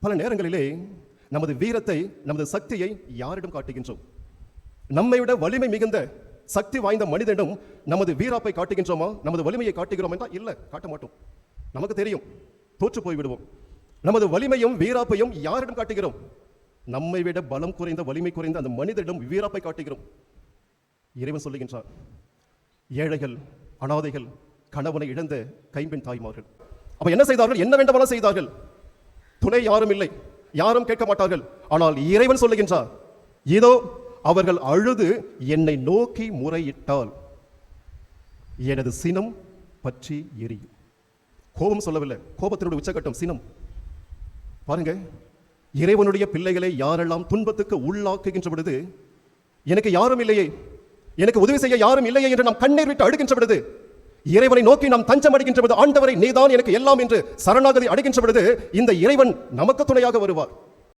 பல நேரங்களிலே நமது வீரத்தை, நமது சக்தியை யாரிடம் காட்டுகின்றோம்? நம்மை விட வலிமை மிகுந்த சக்தி வாய்ந்த மனிதனிடம் நமது வீராப்பை காட்டுகின்றோமா? நமது வலிமையை காட்டுகிறோம் என்றால் இல்லை, காட்ட மாட்டோம். நமக்கு தெரியும், தோற்று போய்விடுவோம். நமது வலிமையும் வீராப்பையும் யாரிடம் காட்டுகிறோம்? நம்மை விட பலம் குறைந்த, வலிமை குறைந்த அந்த மனிதனிடம் வீராப்பை காட்டுகிறோம். இறைவன் சொல்லுகின்றார், ஏழைகள், அனாதைகள், கணவனை இழந்த கைம்பெண் தாய்மார்கள் அப்ப என்ன செய்தார்கள்? என்ன வேண்டுமானால் செய்தார்கள். துணை யாரும் இல்லை, யாரும் கேட்க மாட்டார்கள். ஆனால் இறைவன் சொல்லுகின்றார், இதோ அவர்கள் அழுது என்னை நோக்கி முறையிட்டால் எனது சினம் பற்றி எரியும். கோபம் சொல்லவில்லை, கோபத்தினுடைய உச்சகட்டம் சினம். பாருங்க, இறைவனுடைய பிள்ளைகளை யாரெல்லாம் துன்பத்துக்கு உள்ளாக்குகின்ற பொழுது, எனக்கு யாரும் இல்லையே, எனக்கு உதவி செய்ய யாரும் இல்லையே என்று நாம் கண்ணீர் விட்டு அழுகின்ற பொழுது, இறைவனை நோக்கி நாம் தஞ்சம் அடைகின்ற பொழுது, ஆண்டவரை நீதான் எனக்கு எல்லாம் என்று சரணாகதி அடைகின்ற பொழுது, இந்த இறைவன் நமக்கு துணையாக வருவார்.